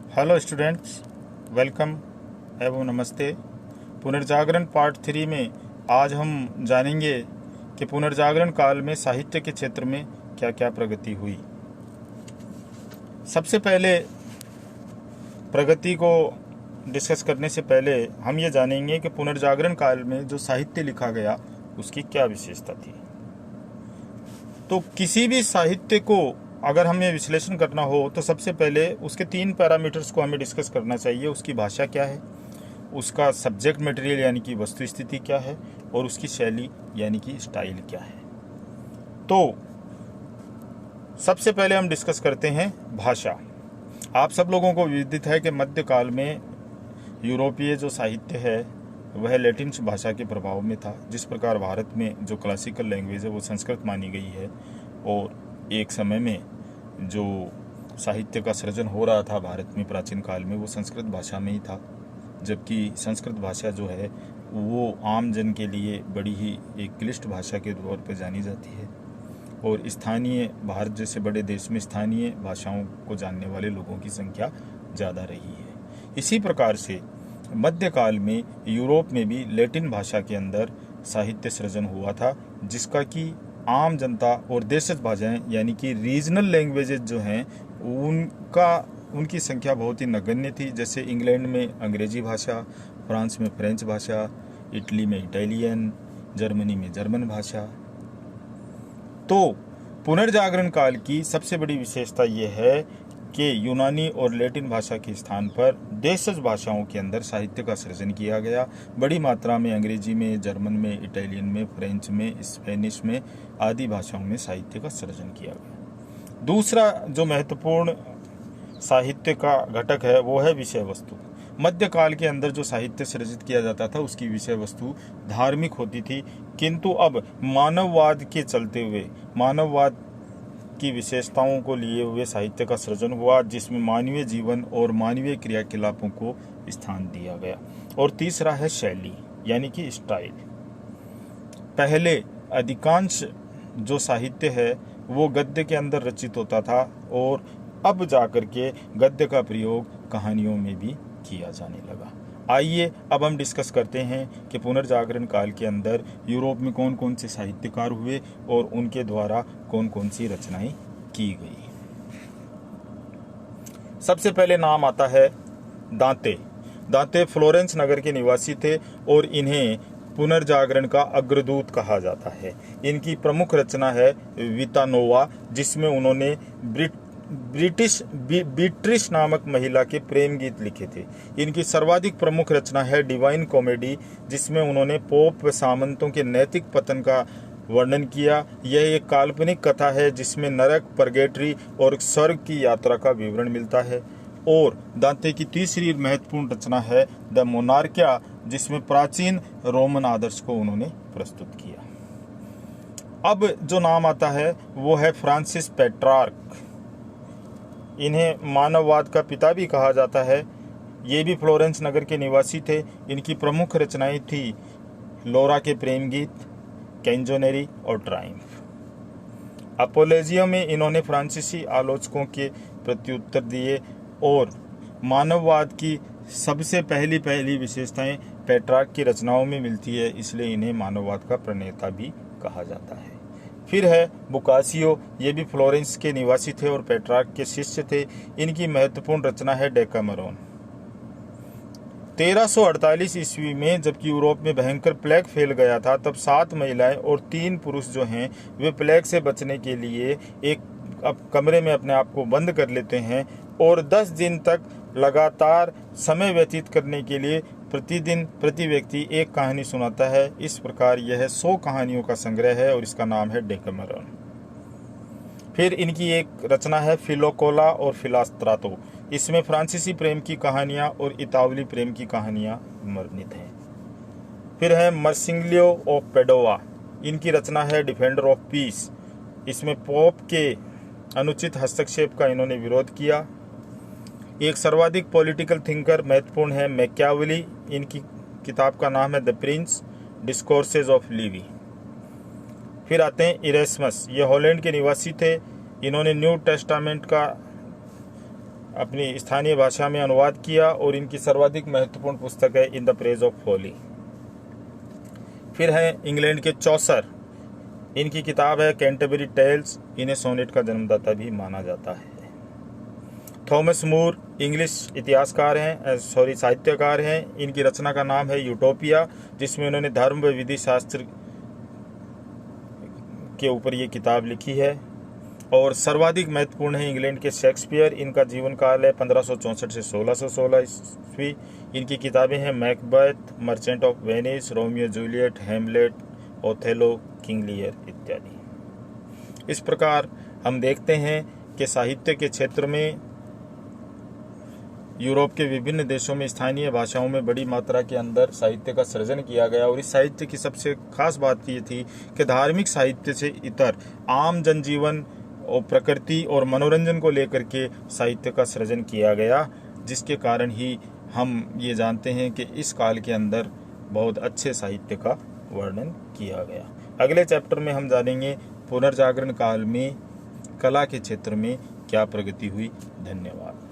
Hello students, welcome एवं नमस्ते। पुनर्जागरण पार्ट 3 में आज हम जानेंगे कि पुनर्जागरण काल में साहित्य के क्षेत्र में क्या क्या प्रगति हुई। सबसे पहले प्रगति को डिस्कस करने से पहले हम ये जानेंगे कि पुनर्जागरण काल में जो साहित्य लिखा गया उसकी क्या विशेषता थी। तो किसी भी साहित्य को अगर हमें विश्लेषण करना हो तो सबसे पहले उसके 3 पैरामीटर्स को हमें डिस्कस करना चाहिए। उसकी भाषा क्या है, उसका सब्जेक्ट मटेरियल यानी कि वस्तु स्थिति क्या है, और उसकी शैली यानी कि स्टाइल क्या है। तो सबसे पहले हम डिस्कस करते हैं भाषा। आप सब लोगों को विदित है कि मध्यकाल में यूरोपीय जो साहित्य है वह लैटिन भाषा के प्रभाव में था। जिस प्रकार भारत में जो क्लासिकल लैंग्वेज है वो संस्कृत मानी गई है, और एक समय में जो साहित्य का सृजन हो रहा था भारत में प्राचीन काल में वो संस्कृत भाषा में ही था। जबकि संस्कृत भाषा जो है वो आम जन के लिए बड़ी ही एक क्लिष्ट भाषा के तौर पर जानी जाती है, और स्थानीय भारत जैसे बड़े देश में स्थानीय भाषाओं को जानने वाले लोगों की संख्या ज़्यादा रही है। इसी प्रकार से मध्यकाल में यूरोप में भी लैटिन भाषा के अंदर साहित्य सृजन हुआ था, जिसका कि आम जनता और देशज भाषाएं यानी कि रीजनल लैंग्वेजेज जो हैं उनकी संख्या बहुत ही नगण्य थी। जैसे इंग्लैंड में अंग्रेजी भाषा, फ्रांस में फ्रेंच भाषा, इटली में इटालियन, जर्मनी में जर्मन भाषा। तो पुनर्जागरण काल की सबसे बड़ी विशेषता ये है कि यूनानी और लैटिन भाषा के स्थान पर देशज भाषाओं के अंदर साहित्य का सृजन किया गया। बड़ी मात्रा में अंग्रेजी में, जर्मन में, इटालियन में, फ्रेंच में, स्पेनिश में आदि भाषाओं में साहित्य का सृजन किया गया। दूसरा जो महत्वपूर्ण साहित्य का घटक है वो है विषय वस्तु। मध्यकाल के अंदर जो साहित्य सृजित किया जाता था उसकी विषय वस्तु धार्मिक होती थी, किंतु अब मानववाद के चलते हुए मानववाद की विशेषताओं को लिए हुए साहित्य का सृजन हुआ, जिसमें मानवीय जीवन और मानवीय क्रियाकलापों को स्थान दिया गया। और तीसरा है शैली यानी कि स्टाइल। पहले अधिकांश जो साहित्य है वो गद्य के अंदर रचित होता था, और अब जाकर के गद्य का प्रयोग कहानियों में भी किया जाने लगा। आइए अब हम डिस्कस करते हैं कि पुनर्जागरण काल के अंदर यूरोप में कौन कौन से साहित्यकार हुए और उनके द्वारा कौन कौन सी रचनाएं की गई। सबसे पहले नाम आता है दांते। दांते फ्लोरेंस नगर के निवासी थे और इन्हें पुनर्जागरण का अग्रदूत कहा जाता है। इनकी प्रमुख रचना है विता नोवा, जिसमें उन्होंने बीट्रिश नामक महिला के प्रेम गीत लिखे थे। इनकी सर्वाधिक प्रमुख रचना है डिवाइन कॉमेडी, जिसमें उन्होंने पोप व सामंतों के नैतिक पतन का वर्णन किया। यह एक काल्पनिक कथा है जिसमें नरक, परगेटरी और स्वर्ग की यात्रा का विवरण मिलता है। और दांते की तीसरी महत्वपूर्ण रचना है द मोनार्किया, जिसमें प्राचीन रोमन आदर्श को उन्होंने प्रस्तुत किया। अब जो नाम आता है वो है फ्रांसिस पेट्रार्क। इन्हें मानववाद का पिता भी कहा जाता है। ये भी फ्लोरेंस नगर के निवासी थे। इनकी प्रमुख रचनाएं थी लोरा के प्रेम गीत, कैंजोनेरी और ट्रायम्फ। अपोलोजिया में इन्होंने फ्रांसीसी आलोचकों के प्रत्युत्तर दिए, और मानववाद की सबसे पहली विशेषताएं पेट्रार्क की रचनाओं में मिलती है, इसलिए इन्हें मानववाद का प्रणेता भी कहा जाता है। फिर है बोकासियो। ये भी फ्लोरेंस के निवासी थे और पेट्रार्क के शिष्य थे। इनकी महत्वपूर्ण रचना है डेकामरोन। 1348 ईस्वी में जबकि यूरोप में भयंकर प्लेग फैल गया था, तब 7 महिलाएं और 3 पुरुष जो हैं वे प्लेग से बचने के लिए एक कमरे में अपने आप को बंद कर लेते हैं, और 10 दिन तक लगातार समय व्यतीत करने के लिए प्रतिदिन प्रति व्यक्ति एक कहानी सुनाता है। इस प्रकार यह 100 कहानियों का संग्रह है और इसका नाम है डेकामेरॉन। फिर इनकी एक रचना है फिलोकोला और फिलास्त्रातो। इसमें फ्रांसीसी प्रेम की कहानियां और इतावली प्रेम की कहानियां वर्णित हैं। फिर है मर्सिंग्लियो ऑफ पेडोवा। इनकी रचना है डिफेंडर ऑफ पीस। इसमें पोप के अनुचित हस्तक्षेप का इन्होंने विरोध किया। एक सर्वाधिक पॉलिटिकल थिंकर महत्वपूर्ण है मैकियावेली। इनकी किताब का नाम है the Prince discourses of Levi. फिर आते हैं इरेस्मस। ये हॉलैंड के निवासी थे। इन्होंने न्यू टेस्टामेंट का अपनी स्थानीय भाषा में अनुवाद किया और इनकी सर्वाधिक महत्वपूर्ण पुस्तक है in the praise of folly. फिर है इंग्लैंड के चौसर, इनकी किताब है कैंटरबरी टेल्स, इन्हें सोनेट का जन्मदाता भी माना जाता है। थॉमस मूर इंग्लिश इतिहासकार हैं, साहित्यकार हैं, इनकी रचना का नाम है यूटोपिया, जिसमें उन्होंने धर्म व विधि शास्त्र के ऊपर ये किताब लिखी है। और सर्वाधिक महत्वपूर्ण है इंग्लैंड के शेक्सपियर, इनका जीवन काल है 1564 से 1616 ईस्वी। इनकी किताबें हैं Macbeth, merchant of Venice, Romeo Juliet, Hamlet, Othello, King Lear इत्यादि। इस प्रकार हम देखते हैं कि साहित्य के क्षेत्र में यूरोप के विभिन्न देशों में स्थानीय भाषाओं में बड़ी मात्रा के अंदर साहित्य का सृजन किया गया। और इस साहित्य की सबसे खास बात ये थी कि धार्मिक साहित्य से इतर आम जनजीवन और प्रकृति और मनोरंजन को लेकर के साहित्य का सृजन किया गया, जिसके कारण ही हम ये जानते हैं कि इस काल के अंदर बहुत अच्छे साहित्य का वर्णन किया गया। अगले चैप्टर में हम जानेंगे पुनर्जागरण काल में कला के क्षेत्र में क्या प्रगति हुई। धन्यवाद।